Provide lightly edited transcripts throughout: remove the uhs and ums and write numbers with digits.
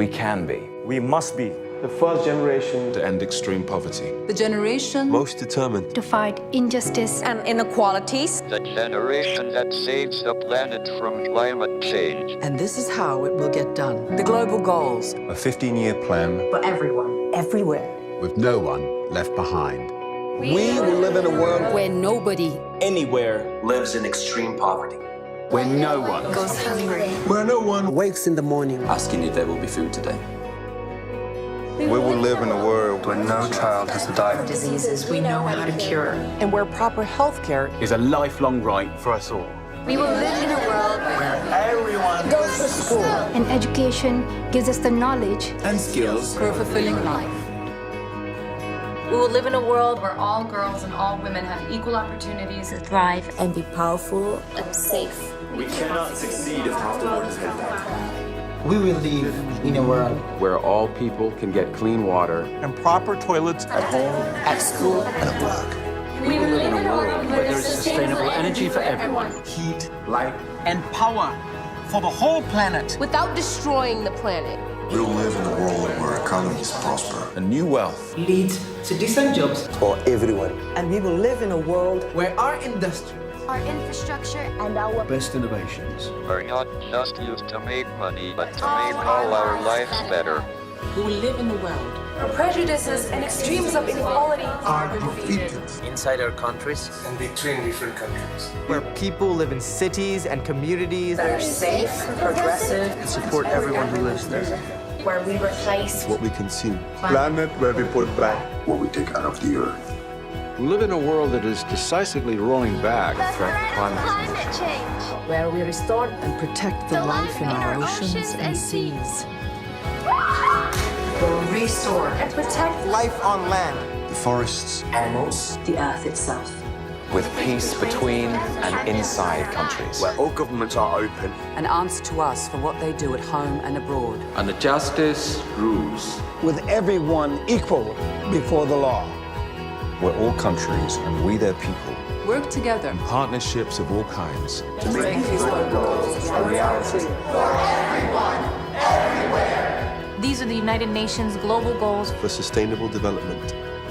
We can be. We must be the first generation to end extreme poverty. The generation Most determined to fight injustice and inequalities. The generation that saves the planet from climate change. And this is how it will get done. the global goals. A 15-year plan For everyone, everywhere. with no one left behind. We will live in a world Where nobody anywhere lives in extreme poverty. where no one goes hungry. where no one wakes in the morning Asking if there will be food today. We will live in a world where no child has to die. Diseases we know how to cure. And where proper health care Is a lifelong right for us all. We will live in a world Where everyone goes to school and education gives us the knowledge and skills. for a fulfilling life. We will live in a world where all girls and all women have equal opportunities to thrive. And be powerful And safe. we cannot succeed if half the world is headed back. We will live in a world Where all people can get clean water. And proper toilets at home. at school. and at work. We will live in a world where there is sustainable energy for everyone. Heat, light, and power for the whole planet. without destroying the planet. We'll live in a world where economies prosper. And new wealth leads to decent jobs. For everyone. And we will live in a world where our industry, Our infrastructure and our Best innovations Are not just used to make money, but to make all our lives better. we will live in a world Where prejudices and extremes of inequality are defeated. Inside our countries, And between different countries. where people live in cities and communities That are safe, progressive, and support everyone who lives there. where we replace what we consume. Planet where we put back What we take out of the earth. We live in a world that is decisively rolling back the from threat of climate change. where we restore and protect the life in our oceans and seas. will restore and protect Life on land. The forests, animals, the earth itself. With peace between and inside countries. where all governments are open. And answer to us for what they do at home and abroad. and the justice rules. With everyone equal before the law. where all countries and we their people, Work together. partnerships of all kinds, To make these goals a reality. These are the United Nations global goals. for sustainable development.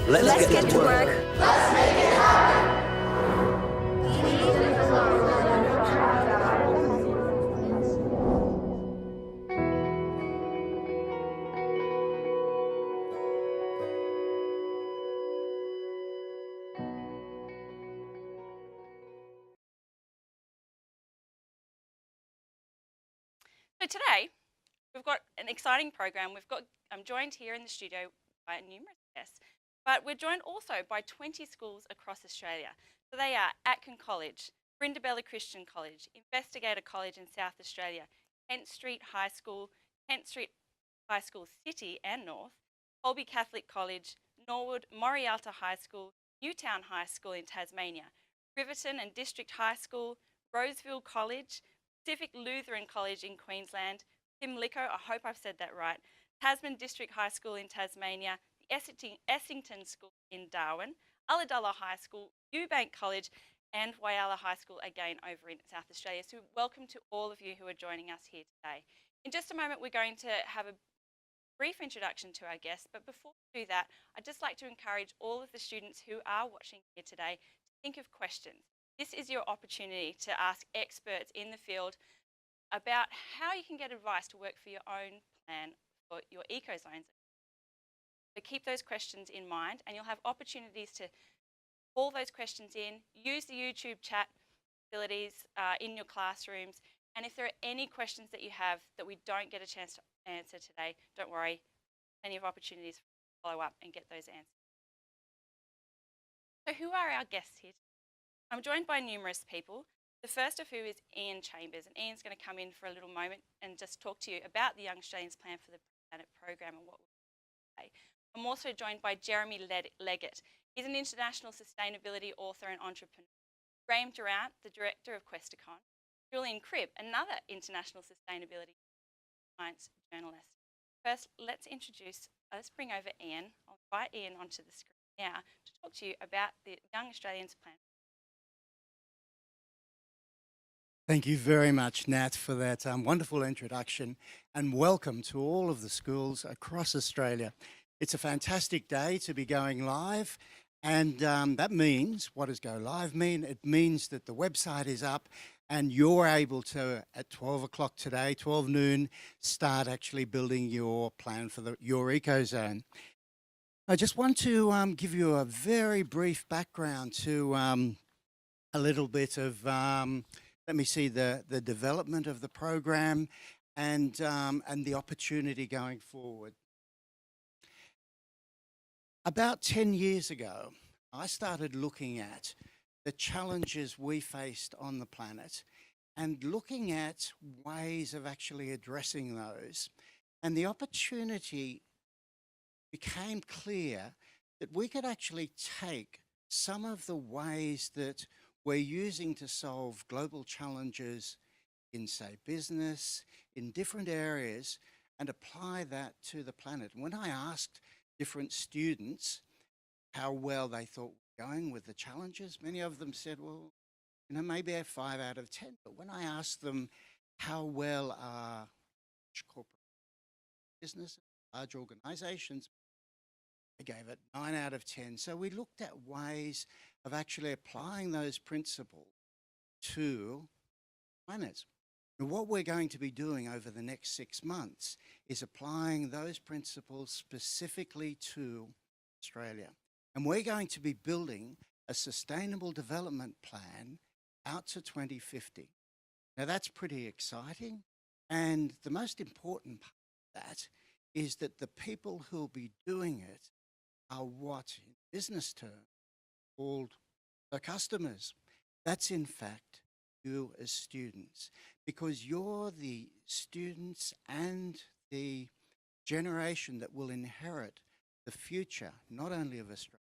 Let's get to work. So today, we've got an exciting program. I'm joined here in the studio by numerous guests, but we're joined also by 20 schools across Australia. So they are Atkin College, Brindabella Christian College, Investigator College in South Australia, Kent Street High School, Kent Street High School City and North, Colby Catholic College, Norwood Morialta High School, Newtown High School in Tasmania, Riverton and District High School, Roseville College, Pacific Lutheran College in Queensland, Pimlico, I hope I've said that right, Tasman District High School in Tasmania, the Essington School in Darwin, Ulladulla High School, Eubank College, and Whyalla High School again over in South Australia. So welcome to all of you who are joining us here today. In just a moment, we're going to have a brief introduction to our guests, but before we do that, I'd just like to encourage all of the students who are watching here today to think of questions. This is your opportunity to ask experts in the field about how you can get advice to work for your own plan for your eco zones. So keep those questions in mind, and you'll have opportunities to call those questions in, use the YouTube chat facilities in your classrooms, and if there are any questions that you have that we don't get a chance to answer today, don't worry, plenty of opportunities to follow up and get those answers. So who are our guests here today? I'm joined by numerous people. The first of who is Ian Chambers, and Ian's going to come in for a little moment and just talk to you about the Young Australians Plan for the Planet program and what we'll do today. I'm also joined by Jeremy Leggett. He's an international sustainability author and entrepreneur. Graham Durant, the director of Questacon. Julian Cribb, another international sustainability science journalist. First, let's bring over Ian. I'll invite Ian onto the screen now to talk to you about the Young Australians Plan. Thank you very much, Nat, for that wonderful introduction, and welcome to all of the schools across Australia. It's a fantastic day to be going live, and that means, what does go live mean? It means that the website is up and you're able to, at 12 o'clock today, 12 noon, start actually building your plan for your ecozone. I just want to give you a very brief background to a little bit of let me see the development of the program and the opportunity going forward. About 10 years ago, I started looking at the challenges we faced on the planet and looking at ways of actually addressing those. And the opportunity became clear that we could actually take some of the ways that we're using to solve global challenges in, say, business, in different areas, and apply that to the planet. When I asked different students how well they thought we were going with the challenges, many of them said, well, you know, maybe a 5 out of 10. But when I asked them how well are corporate business, large organizations, I gave it 9 out of 10. So we looked at ways of actually applying those principles to planets. And what we're going to be doing over the next 6 months is applying those principles specifically to Australia. And we're going to be building a sustainable development plan out to 2050. Now that's pretty exciting. And the most important part of that is that the people who'll be doing it are what, in business terms, called the customers. That's in fact you as students, because you're the students and the generation that will inherit the future, not only of Australia,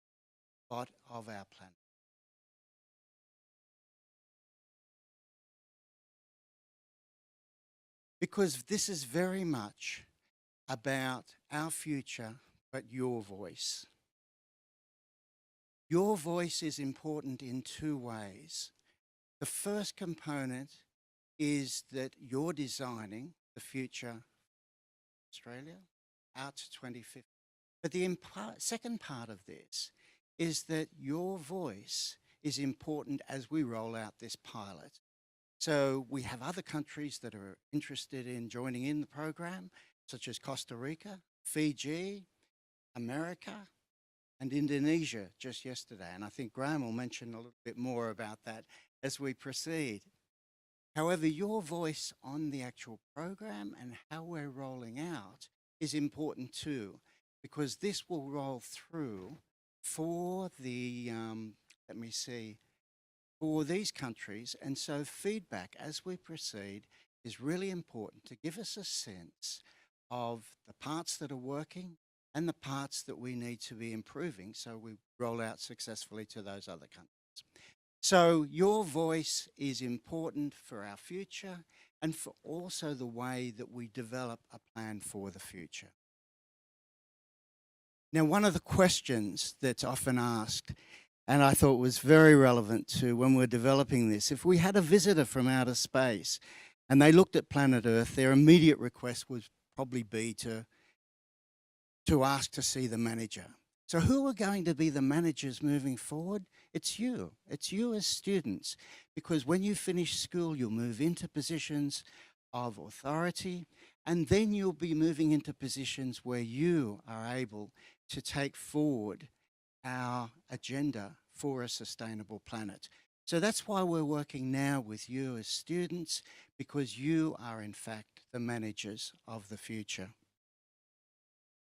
but of our planet. Because this is very much about our future, but your voice. Your voice is important in 2 ways. The first component is that you're designing the future of Australia out to 2050. But the second part of this is that your voice is important as we roll out this pilot. So we have other countries that are interested in joining in the program, such as Costa Rica, Fiji, America, and Indonesia just yesterday. And I think Graham will mention a little bit more about that as we proceed. However, your voice on the actual program and how we're rolling out is important too, because this will roll through for the, for these countries. And so feedback as we proceed is really important to give us a sense of the parts that are working and the parts that we need to be improving so we roll out successfully to those other countries. So your voice is important for our future and for also the way that we develop a plan for the future. Now, one of the questions that's often asked, and I thought was very relevant to when we're developing this, if we had a visitor from outer space and they looked at planet Earth, their immediate request would probably be to ask to see the manager. So who are going to be the managers moving forward? It's you as students, because when you finish school, you'll move into positions of authority, and then you'll be moving into positions where you are able to take forward our agenda for a sustainable planet. So that's why we're working now with you as students, because you are in fact the managers of the future.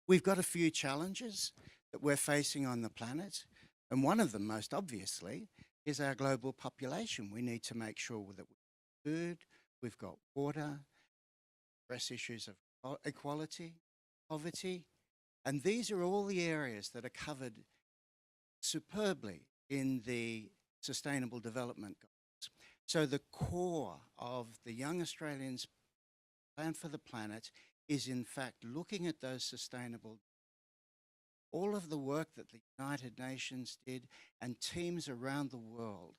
We've got a few challenges that we're facing on the planet, and one of them, most obviously, is our global population. We need to make sure that we've got food, we've got water, address issues of equality, poverty, and these are all the areas that are covered superbly in the Sustainable Development Goals. So the core of the Young Australians Plan for the Planet is in fact looking at those sustainable, all of the work that the United Nations did and teams around the world,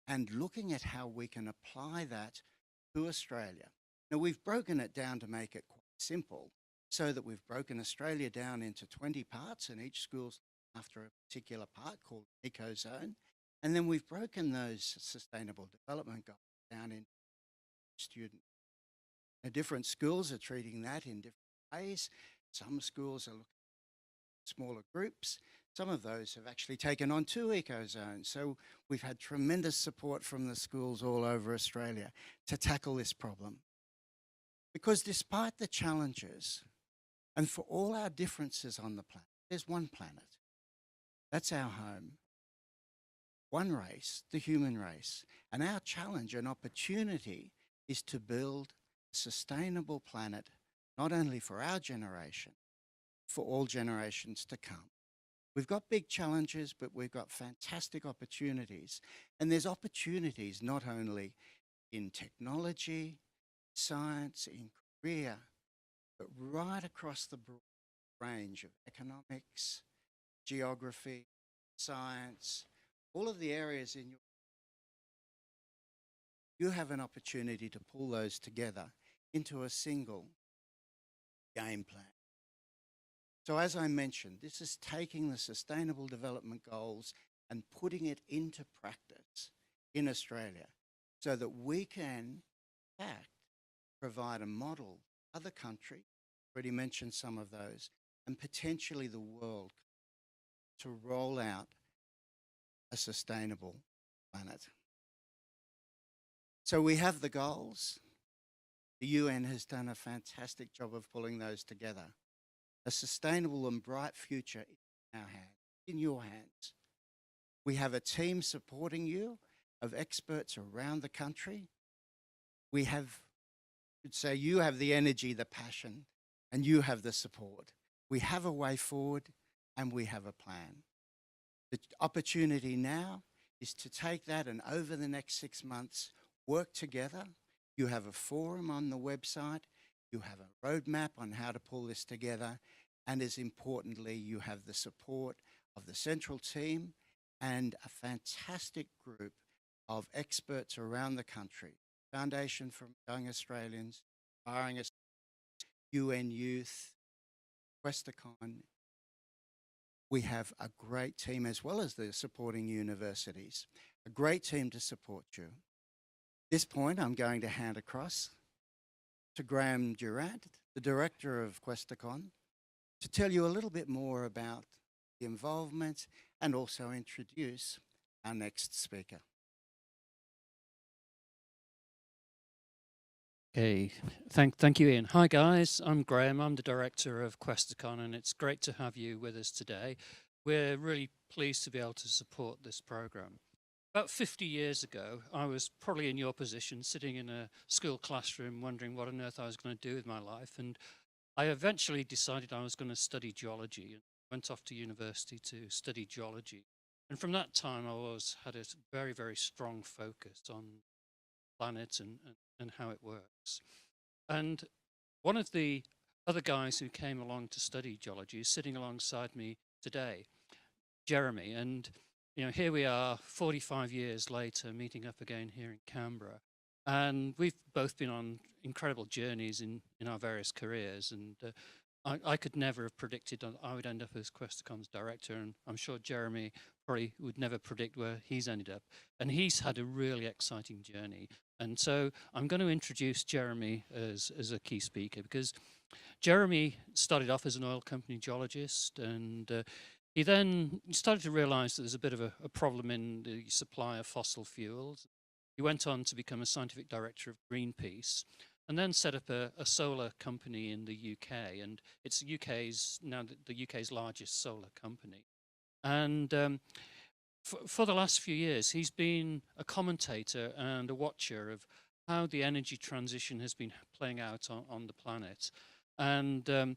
and looking at how we can apply that to Australia. Now, we've broken it down to make it quite simple, so that we've broken Australia down into 20 parts, and each school's after a particular part called ecozone. And then we've broken those sustainable development goals down into student. Now, different schools are treating that in different ways. Some schools are looking at smaller groups. Some of those have actually taken on 2 ecozones. So we've had tremendous support from the schools all over Australia to tackle this problem. Because despite the challenges, and for all our differences on the planet, there's one planet. That's our home. One race, the human race. And our challenge and opportunity is to build a sustainable planet, not only for our generation, for all generations to come. We've got big challenges, but we've got fantastic opportunities. And there's opportunities not only in technology, science, in career, but right across the broad range of economics, geography, science, all of the areas in you have an opportunity to pull those together into a single game plan. So as I mentioned, this is taking the Sustainable Development Goals and putting it into practice in Australia so that we can, in fact, provide a model for other countries, already mentioned some of those, and potentially the world to roll out a sustainable planet. So we have the goals. The UN has done a fantastic job of pulling those together. A sustainable and bright future in our hands, in your hands. We have a team supporting you of experts around the country. We have, I should say, you have the energy, the passion, and you have the support. We have a way forward and we have a plan. The opportunity now is to take that and over the next 6 months, work together. You have a forum on the website. You have a roadmap on how to pull this together. And as importantly, you have the support of the central team and a fantastic group of experts around the country. Foundation for Young Australians, Inspiring Us, UN Youth, Questacon. We have a great team as well as the supporting universities, a great team to support you. At this point, I'm going to hand across to Graham Durant, the director of Questacon, to tell you a little bit more about the involvement and also introduce our next speaker. Okay, thank you, Ian. Hi guys, I'm Graham. I'm the director of Questacon, and it's great to have you with us today. We're really pleased to be able to support this program. About 50 years ago, I was probably in your position, sitting in a school classroom, wondering what on earth I was going to do with my life. And I eventually decided I was going to study geology and went off to university to study geology. And from that time, I had a very, very strong focus on planets and how it works. And one of the other guys who came along to study geology is sitting alongside me today, Jeremy. And you know, here we are 45 years later, meeting up again here in Canberra. And we've both been on incredible journeys in our various careers. And I could never have predicted I would end up as Questacon's director. And I'm sure Jeremy probably would never predict where he's ended up. And he's had a really exciting journey. And so I'm going to introduce Jeremy as a key speaker, because Jeremy started off as an oil company geologist, and he then started to realize that there's a bit of a problem in the supply of fossil fuels. He went on to become a scientific director of Greenpeace, and then set up a solar company in the UK, and it's now the UK's largest solar company. And for the last few years, he's been a commentator and a watcher of how the energy transition has been playing out on the planet. And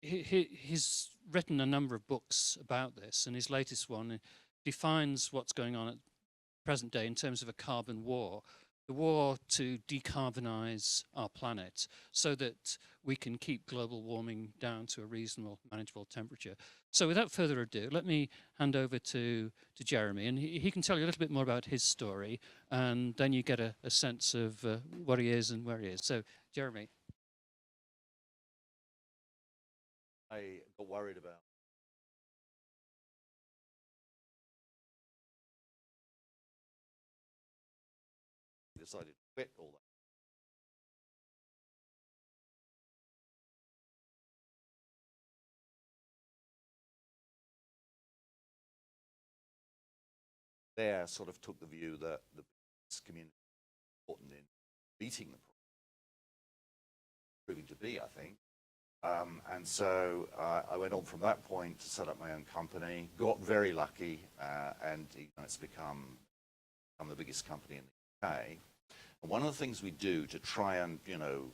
he's written a number of books about this, and his latest one defines what's going on at present day in terms of a carbon war. the war to decarbonize our planet so that we can keep global warming down to a reasonable, manageable temperature. So without further ado, let me hand over to Jeremy, and he can tell you a little bit more about his story, and then you get a sense of what he is and where he is. So, Jeremy. I got worried about decided to quit all that. There sort of took the view that the community was important in beating the problem, proving to be, I think. And so I went on from that point to set up my own company, got very lucky, and it's become the biggest company in the UK. And one of the things we do to try and,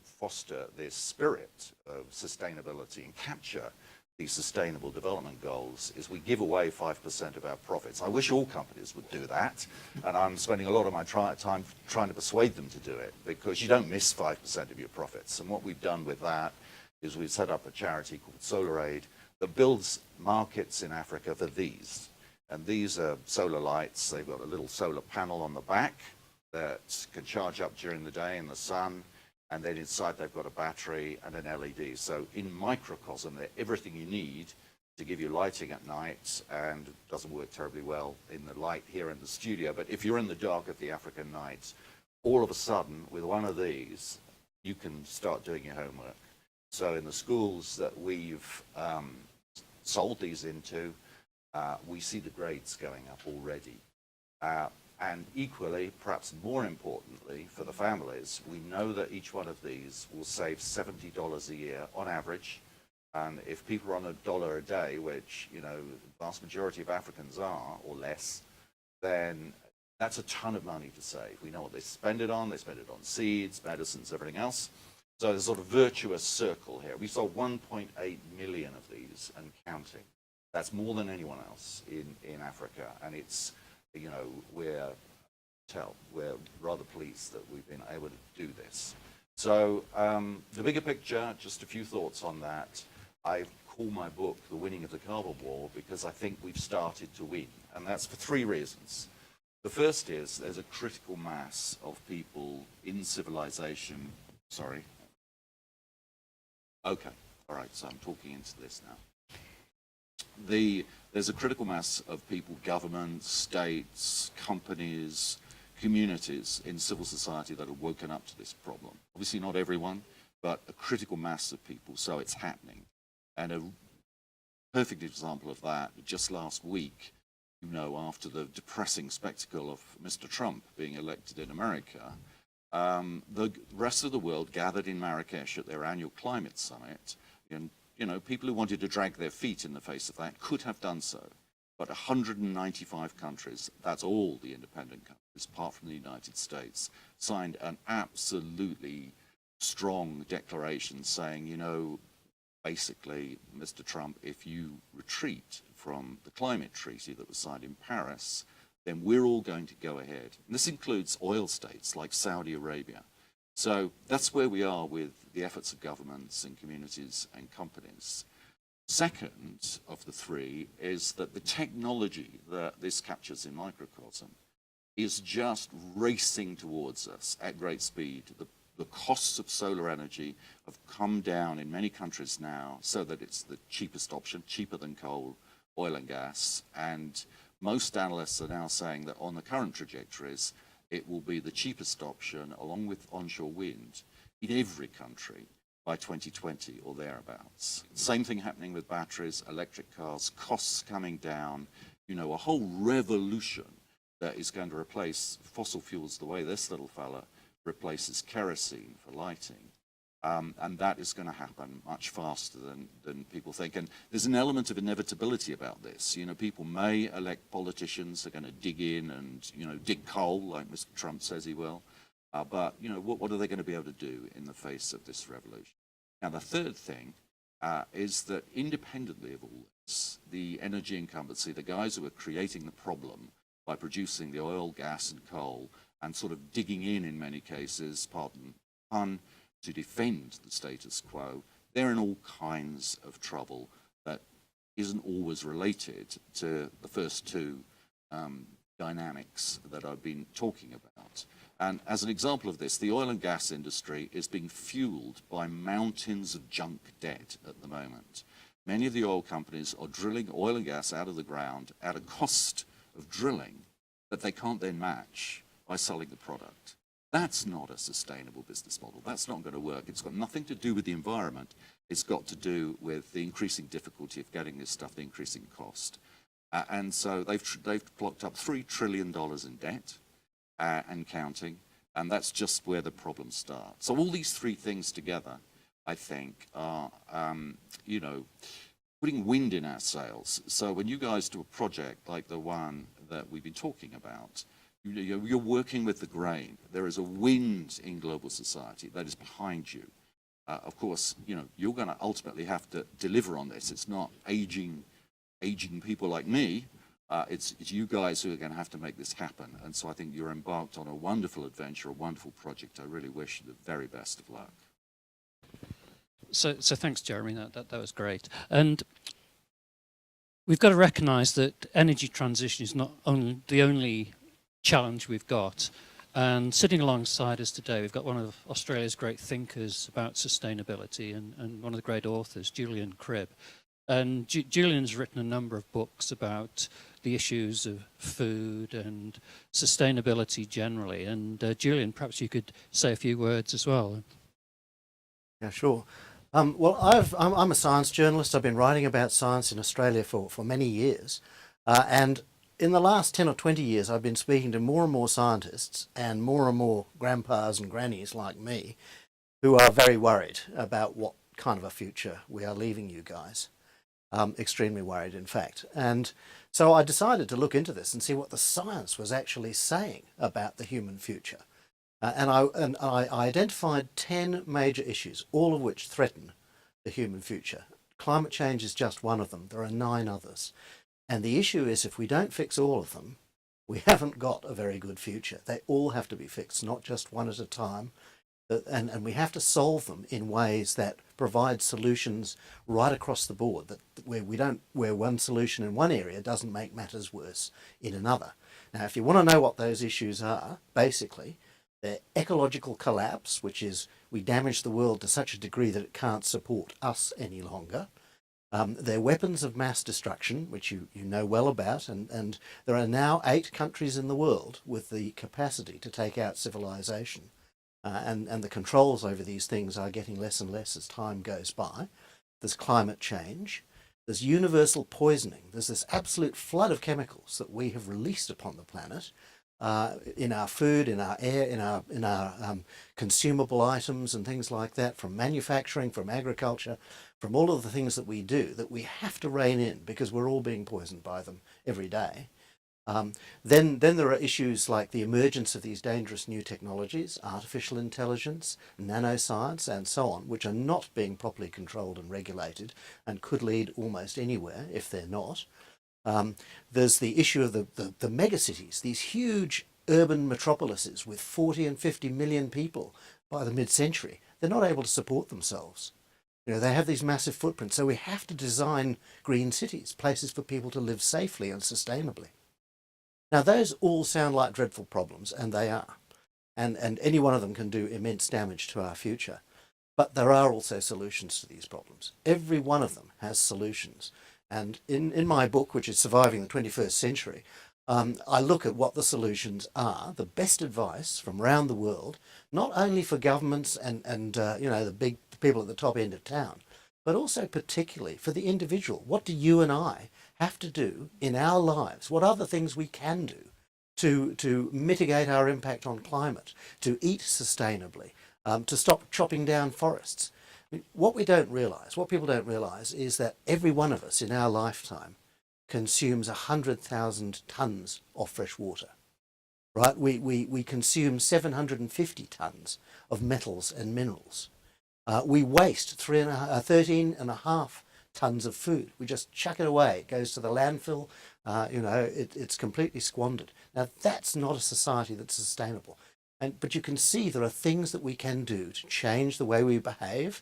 foster this spirit of sustainability and capture these sustainable development goals is we give away 5% of our profits. I wish all companies would do that, and I'm spending a lot of my time trying to persuade them to do it, because you don't miss 5% of your profits. And what we've done with that is we've set up a charity called SolarAid that builds markets in Africa for these. And these are solar lights. They've got a little solar panel on the back that can charge up during the day in the sun, and then inside they've got a battery and an LED. So in microcosm, they're everything you need to give you lighting at night, and it doesn't work terribly well in the light here in the studio. But if you're in the dark of the African night, all of a sudden, with one of these, you can start doing your homework. So in the schools that we've sold these into, we see the grades going up already. And equally, perhaps more importantly, for the families, we know that each one of these will save $70 a year on average. And if people are on $1 a day, which, the vast majority of Africans are, or less, then that's a ton of money to save. We know what they spend it on. They spend it on seeds, medicines, everything else. So there's a sort of virtuous circle here. We sold 1.8 million of these and counting. That's more than anyone else in Africa. And it's, we're rather pleased that we've been able to do this. So the bigger picture, just a few thoughts on that. I call my book The Winning of the Carbon War because I think we've started to win. And that's for three reasons. The first is there's a critical mass of people in civilization. Sorry. Okay. All right. So I'm talking into this now. There's a critical mass of people, governments, states, companies, communities in civil society that have woken up to this problem. Obviously not everyone, but a critical mass of people, so it's happening. And a perfect example of that, just last week, after the depressing spectacle of Mr. Trump being elected in America, the rest of the world gathered in Marrakesh at their annual climate summit, and people who wanted to drag their feet in the face of that could have done so. But 195 countries, that's all the independent countries, apart from the United States, signed an absolutely strong declaration saying, basically, Mr. Trump, if you retreat from the climate treaty that was signed in Paris, then we're all going to go ahead. And this includes oil states like Saudi Arabia. So that's where we are with the efforts of governments and communities and companies. Second of the three is that the technology that this captures in microcosm is just racing towards us at great speed. The costs of solar energy have come down in many countries now so that it's the cheapest option, cheaper than coal, oil and gas. And most analysts are now saying that on the current trajectories, it will be the cheapest option, along with onshore wind, in every country by 2020 or thereabouts. Same thing happening with batteries, electric cars, costs coming down, a whole revolution that is going to replace fossil fuels the way this little fella replaces kerosene for lighting. And that is going to happen much faster than people think. And there's an element of inevitability about this. People may elect politicians that are going to dig in and, dig coal, like Mr. Trump says he will. But, what are they going to be able to do in the face of this revolution? Now, the third thing is that independently of all this, the energy incumbency, the guys who are creating the problem by producing the oil, gas, and coal, and sort of digging in many cases, pardon the pun, to defend the status quo, they're in all kinds of trouble that isn't always related to the first two dynamics that I've been talking about. And as an example of this, the oil and gas industry is being fueled by mountains of junk debt at the moment. Many of the oil companies are drilling oil and gas out of the ground at a cost of drilling that they can't then match by selling the product. That's not a sustainable business model. That's not going to work. It's got nothing to do with the environment. It's got to do with the increasing difficulty of getting this stuff, the increasing cost. And so they've clocked up $3 trillion in debt and counting, and that's just where the problems start. So all these three things together, I think, are, you know, putting wind in our sails. So when you guys do a project like the one that we've been talking about, you're working with the grain. There is a wind in global society that is behind you. Of course, you know, you're going to ultimately have to deliver on this. It's not aging people like me. It's you guys who are going to have to make this happen. And so I think you're embarked on a wonderful adventure, a wonderful project. I really wish you the very best of luck. So thanks, Jeremy. That was great. And we've got to recognise that energy transition is not the only challenge we've got. And sitting alongside us today, we've got one of Australia's great thinkers about sustainability and one of the great authors, Julian Cribb. And Julian's written a number of books about the issues of food and sustainability generally. And Julian, perhaps you could say a few words as well. Yeah, sure. Well, I'm a science journalist. I've been writing about science in Australia for many years. And in the last 10 or 20 years, I've been speaking to more and more scientists and more grandpas and grannies like me who are very worried about what kind of a future we are leaving you guys. Extremely worried, in fact. And so I decided to look into this and see what the science was actually saying about the human future. And I identified 10 major issues, all of which threaten the human future. Climate change is just one of them. There are 9 others. And the issue is, if we don't fix all of them, we haven't got a very good future. They all have to be fixed, not just one at a time. And we have to solve them in ways that provide solutions right across the board, where one solution in one area doesn't make matters worse in another. Now, if you want to know what those issues are, basically, they're ecological collapse, which is we damage the world to such a degree that it can't support us any longer. They're weapons of mass destruction, which you know well about, and there are now 8 countries in the world with the capacity to take out civilization. And the controls over these things are getting less and less as time goes by. There's climate change. There's universal poisoning. There's this absolute flood of chemicals that we have released upon the planet, in our food, in our air, in our consumable items and things like that, from manufacturing, from agriculture, from all of the things that we do, that we have to rein in because we're all being poisoned by them every day. Then there are issues like the emergence of these dangerous new technologies, artificial intelligence, nanoscience, and so on, which are not being properly controlled and regulated and could lead almost anywhere if they're not. There's the issue of the megacities, these huge urban metropolises with 40 and 50 million people by the mid-century. They're not able to support themselves. You know, they have these massive footprints, so we have to design green cities, places for people to live safely and sustainably. Now, those all sound like dreadful problems, and they are. And any one of them can do immense damage to our future. But there are also solutions to these problems. Every one of them has solutions. And in my book, which is Surviving the 21st Century, I look at what the solutions are, the best advice from around the world, not only for governments and you know, the big people at the top end of town, but also particularly for the individual. What do you and I have to do in our lives? What are the things we can do to mitigate our impact on climate, to eat sustainably, to stop chopping down forests? What people don't realise is that every one of us in our lifetime consumes 100,000 tonnes of fresh water, right? We consume 750 tonnes of metals and minerals. We waste 13.5 tonnes of food. We just chuck it away. It goes to the landfill. It's completely squandered. Now, that's not a society that's sustainable. But you can see there are things that we can do to change the way we behave,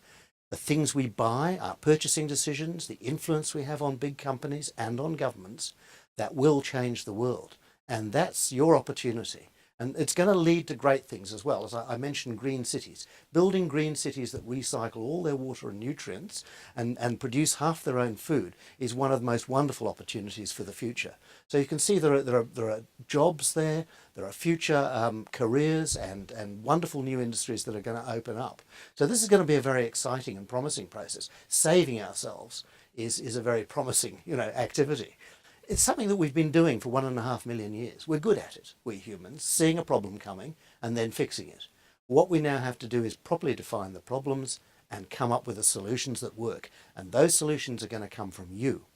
the things we buy, our purchasing decisions, the influence we have on big companies and on governments that will change the world. And that's your opportunity. And it's going to lead to great things as well. As I mentioned, green cities. Building green cities that recycle all their water and nutrients and produce half their own food is one of the most wonderful opportunities for the future. So you can see there are jobs there, there are future careers and wonderful new industries that are going to open up. So this is going to be a very exciting and promising process. Saving ourselves is a very promising, activity. It's something that we've been doing for 1.5 million years. We're good at it, we humans, seeing a problem coming and then fixing it. What we now have to do is properly define the problems and come up with the solutions that work. And those solutions are going to come from you,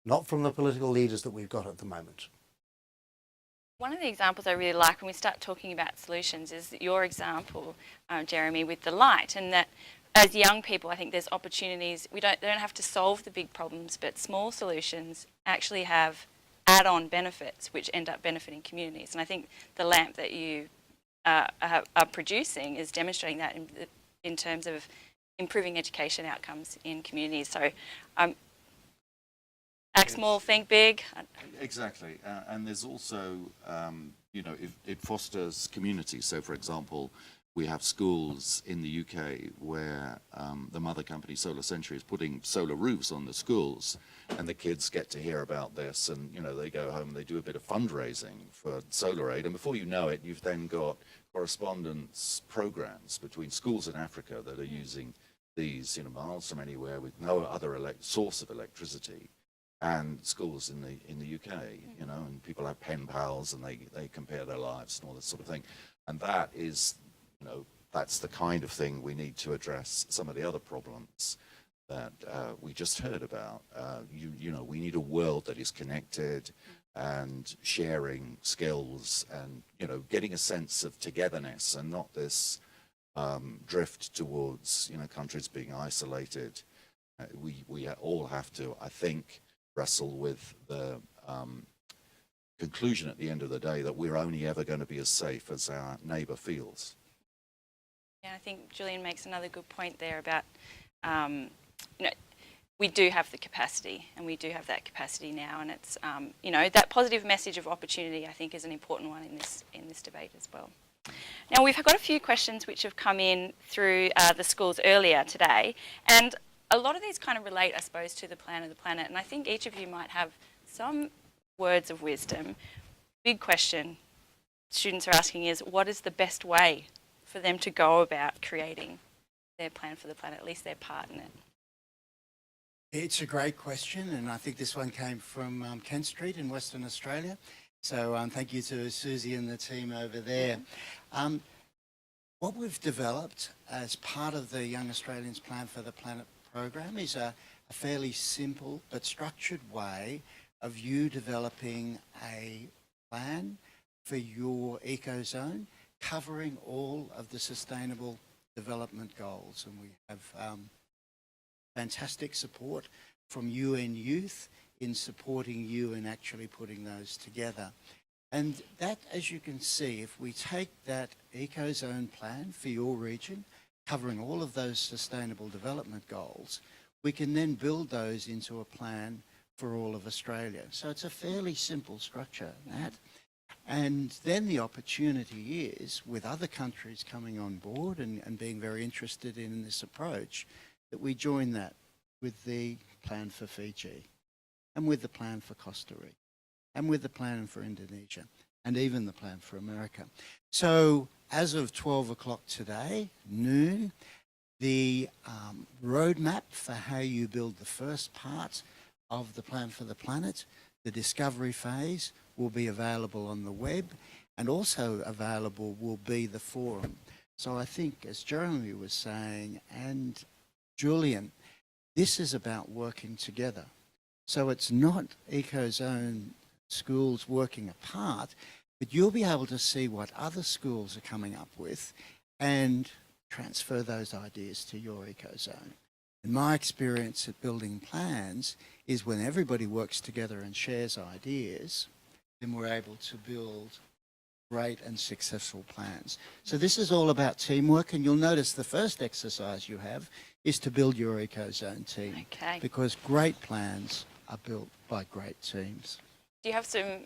not from the political leaders that we've got at the moment. One of the examples I really like when we start talking about solutions is your example, Jeremy, with the light, and that as young people, I think there's opportunities. They don't have to solve the big problems, but small solutions actually have add-on benefits which end up benefiting communities. And I think the lamp that you are producing is demonstrating that in terms of improving education outcomes in communities. So act small, think big. Exactly. And there's also, it fosters community. So, for example, we have schools in the UK where the mother company Solar Century is putting solar roofs on the schools, and the kids get to hear about this, and they go home and they do a bit of fundraising for solar aid, and before you know it, you've then got correspondence programs between schools in Africa that are using these, miles from anywhere with no other source of electricity, and schools in the UK, and people have pen pals and they compare their lives and all this sort of thing, and that is. That's the kind of thing we need to address some of the other problems that we just heard about. We need a world that is connected and sharing skills and, getting a sense of togetherness and not this drift towards, countries being isolated. We all have to, I think, wrestle with the conclusion at the end of the day that we're only ever going to be as safe as our neighbour feels. Yeah, I think Julian makes another good point there about, we do have the capacity, and we do have that capacity now, and it's, that positive message of opportunity, I think, is an important one in this debate as well. Now, we've got a few questions which have come in through the schools earlier today, and a lot of these kind of relate, I suppose, to the plan of the planet, and I think each of you might have some words of wisdom. Big question students are asking is, what is the best way for them to go about creating their plan for the planet, at least their part in it? It's a great question, and I think this one came from Kent Street in Western Australia. So thank you to Susie and the team over there. What we've developed as part of the Young Australians Plan for the Planet program is a fairly simple but structured way of you developing a plan for your ecozone, covering all of the sustainable development goals. And we have fantastic support from UN Youth in supporting you in actually putting those together. And that, as you can see, if we take that ecozone plan for your region, covering all of those sustainable development goals, we can then build those into a plan for all of Australia. So it's a fairly simple structure, Nat. And then the opportunity is, with other countries coming on board and being very interested in this approach, that we join that with the plan for Fiji, and with the plan for Costa Rica, and with the plan for Indonesia, and even the plan for America. So as of 12 o'clock today, noon, the roadmap for how you build the first part of the plan for the planet, the discovery phase, will be available on the web, and also available will be the forum. So I think, as Jeremy was saying, and Julian, this is about working together. So it's not ecozone schools working apart, but you'll be able to see what other schools are coming up with and transfer those ideas to your ecozone. And my experience at building plans is when everybody works together and shares ideas, then we're able to build great and successful plans. So this is all about teamwork, and you'll notice the first exercise you have is to build your ecozone team. Okay. Because great plans are built by great teams. Do you have some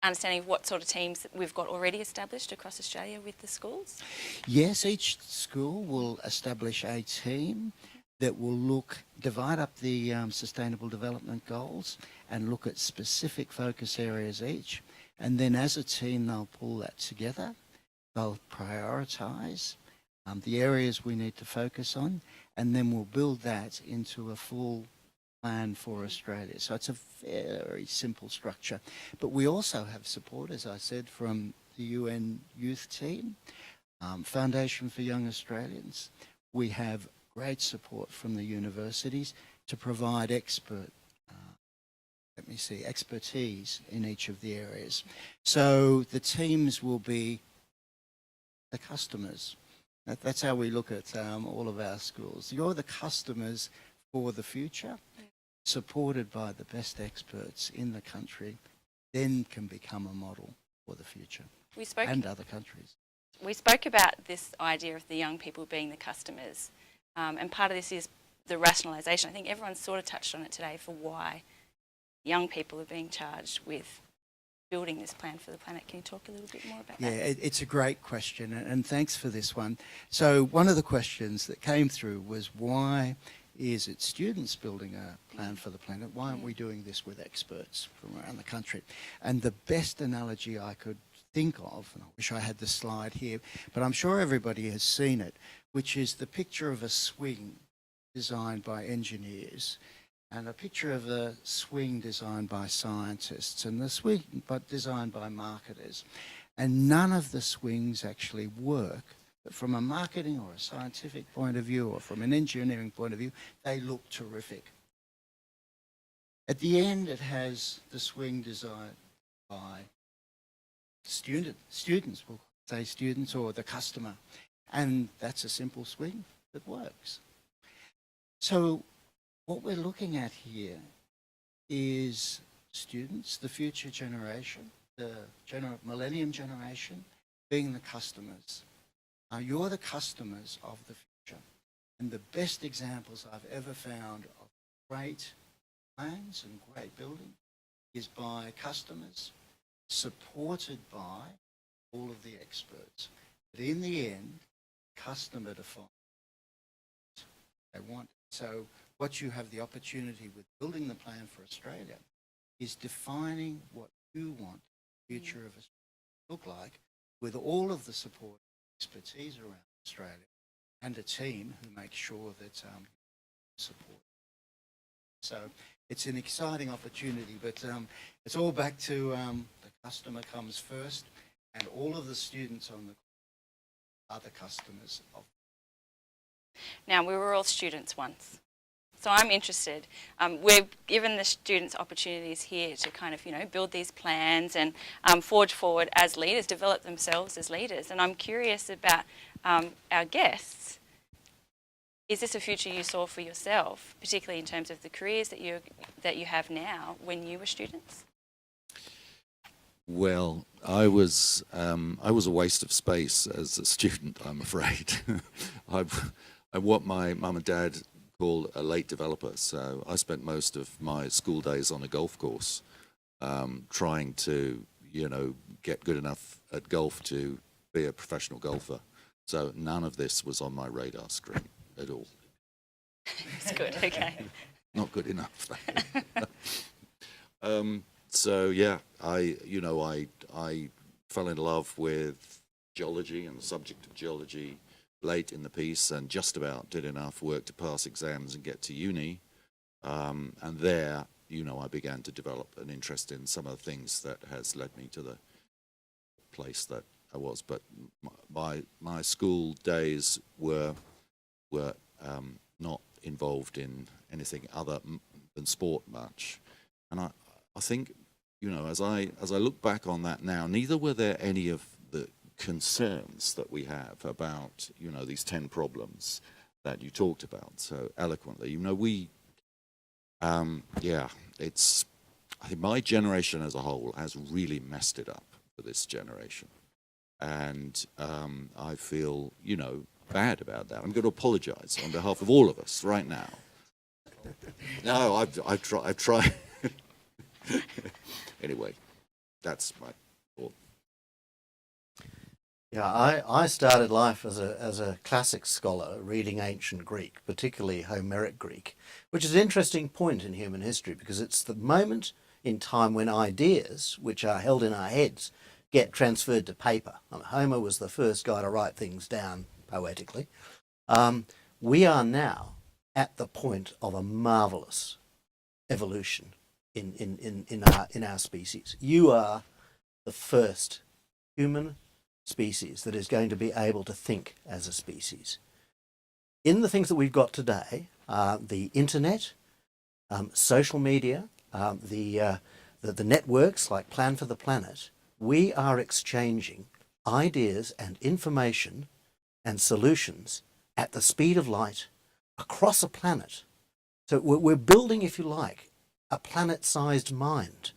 understanding of what sort of teams we've got already established across Australia with the schools? Yes, each school will establish a team that will divide up the sustainable development goals and look at specific focus areas each. And then as a team, they'll pull that together. They'll prioritise the areas we need to focus on, and then we'll build that into a full plan for Australia. So it's a very simple structure. But we also have support, as I said, from the UN Youth Team, Foundation for Young Australians. We have great support from the universities to provide expertise in each of the areas. So the teams will be the customers. That's how we look at all of our schools. You're the customers for the future, supported by the best experts in the country, then can become a model for the future and other countries. We spoke about this idea of the young people being the customers, and part of this is the rationalisation. I think everyone's sort of touched on it today for why young people are being charged with building this plan for the planet. Can you talk a little bit more about that? Yeah, it's a great question, and thanks for this one. So one of the questions that came through was, why is it students building a plan for the planet? Why aren't we doing this with experts from around the country? And the best analogy I could think of, and I wish I had the slide here, but I'm sure everybody has seen it, which is the picture of a swing designed by engineers and a picture of a swing designed by scientists, and the swing but designed by marketers. And none of the swings actually work, but from a marketing or a scientific point of view or from an engineering point of view, they look terrific. At the end, it has the swing designed by students, we'll say students, or the customer, and that's a simple swing that works. So what we're looking at here is students, the future generation, the millennium generation, being the customers. Now, you're the customers of the future. And the best examples I've ever found of great plans and great building is by customers, supported by all of the experts. But in the end, customer defines what they want. So what you have the opportunity with building the plan for Australia is defining what you want the future of Australia to look like, with all of the support and expertise around Australia and a team who makes sure that support. So it's an exciting opportunity, but it's all back to the customer comes first, and all of the students on the course are the customers of. Now, we were all students once. So I'm interested. We've given the students opportunities here to kind of, build these plans and forge forward as leaders, develop themselves as leaders. And I'm curious about our guests. Is this a future you saw for yourself, particularly in terms of the careers that you have now when you were students? Well, I was a waste of space as a student, I'm afraid. I'm what my mum and dad call a late developer. So I spent most of my school days on a golf course, trying to, get good enough at golf to be a professional golfer. So none of this was on my radar screen at all. That's good, okay. Not good enough. So yeah, I fell in love with geology and the subject of geology late in the piece, and just about did enough work to pass exams and get to uni. And there, I began to develop an interest in some of the things that has led me to the place that I was. But my school days were not involved in anything other than sport much. And I think, as I look back on that now, neither were there any of the concerns that we have about, these 10 problems that you talked about so eloquently. You know, yeah, it's, I think my generation as a whole has really messed it up for this generation. And I feel, you know, bad about that. I'm going to apologize on behalf of all of us right now. No, I've tried. Anyway, that's my thought. Yeah, I started life as a classic scholar reading ancient Greek, particularly Homeric Greek, which is an interesting point in human history because it's the moment in time when ideas, which are held in our heads, get transferred to paper. I mean, Homer was the first guy to write things down poetically. We are now at the point of a marvelous evolution in our species. You are the first human species that is going to be able to think as a species. In the things that we've got today, the internet, social media, the networks like Plan for the Planet, we are exchanging ideas and information and solutions at the speed of light across a planet. So we're building, if you like, a planet-sized mind.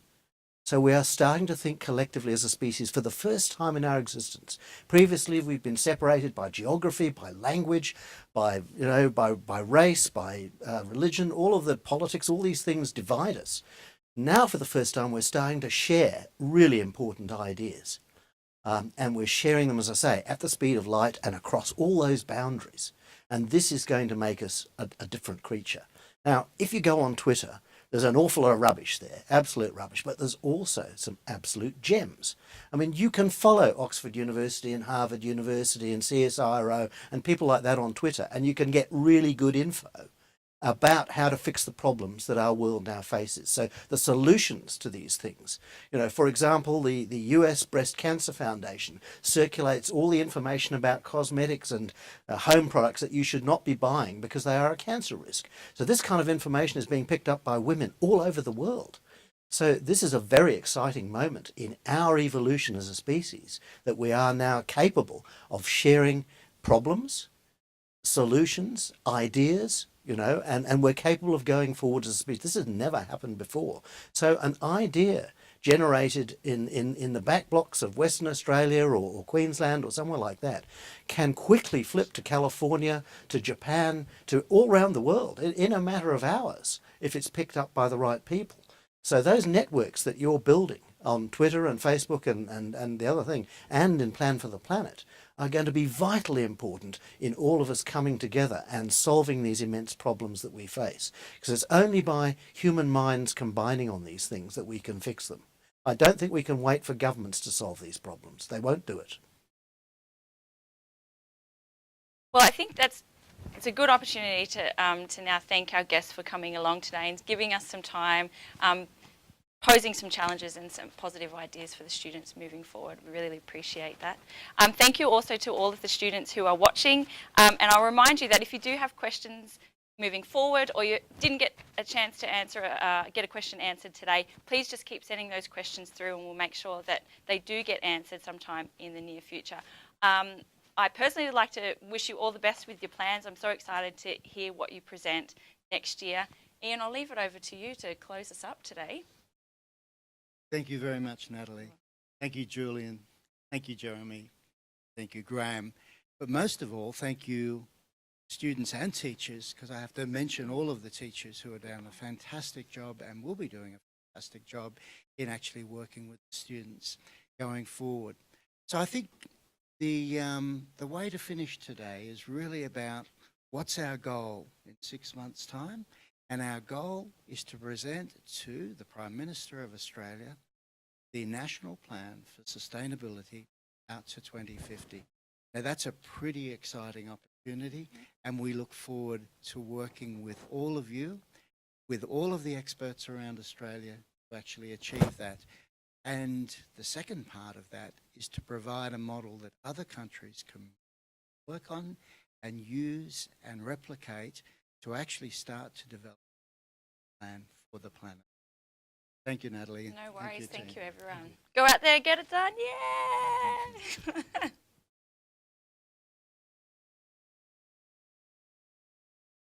So we are starting to think collectively as a species for the first time in our existence. Previously, we've been separated by geography, by language, by race, by religion. All of the politics, all these things divide us. Now, for the first time, we're starting to share really important ideas. And we're sharing them, as I say, at the speed of light and across all those boundaries. And this is going to make us a different creature. Now, if you go on Twitter, there's an awful lot of rubbish there, absolute rubbish, but there's also some absolute gems. I mean, you can follow Oxford University and Harvard University and CSIRO and people like that on Twitter, and you can get really good info about how to fix the problems that our world now faces. So the solutions to these things, you know, for example, the US Breast Cancer Foundation circulates all the information about cosmetics and home products that you should not be buying because they are a cancer risk. So this kind of information is being picked up by women all over the world. So this is a very exciting moment in our evolution as a species, that we are now capable of sharing problems, solutions, ideas, you know, and we're capable of going forward as a species. This has never happened before. So an idea generated in the back blocks of Western Australia or Queensland or somewhere like that can quickly flip to California, to Japan, to all around the world in a matter of hours if it's picked up by the right people. So those networks that you're building on Twitter and Facebook and the other thing, and in Plan for the Planet, are going to be vitally important in all of us coming together and solving these immense problems that we face. Because it's only by human minds combining on these things that we can fix them. I don't think we can wait for governments to solve these problems. They won't do it. Well, I think it's a good opportunity to now thank our guests for coming along today and giving us some time, posing some challenges and some positive ideas for the students moving forward. We really appreciate that. Thank you also to all of the students who are watching. And I'll remind you that if you do have questions moving forward, or you didn't get a chance to answer, get a question answered today, please just keep sending those questions through and we'll make sure that they do get answered sometime in the near future. I personally would like to wish you all the best with your plans. I'm so excited to hear what you present next year. Ian, I'll leave it over to you to close us up today. Thank you very much, Natalie. Thank you, Julian. Thank you, Jeremy. Thank you, Graham. But most of all, thank you, students and teachers, because I have to mention all of the teachers who are doing a fantastic job and will be doing a fantastic job in actually working with the students going forward. So I think the way to finish today is really about what's our goal in 6 months' time. And our goal is to present to the Prime Minister of Australia the National Plan for Sustainability out to 2050. Now that's a pretty exciting opportunity, and we look forward to working with all of you, with all of the experts around Australia to actually achieve that. And the second part of that is to provide a model that other countries can work on and use and replicate to actually start to develop a plan for the planet. Thank you, Natalie. No worries. Thank you, everyone. Go out there, get it done. Yeah!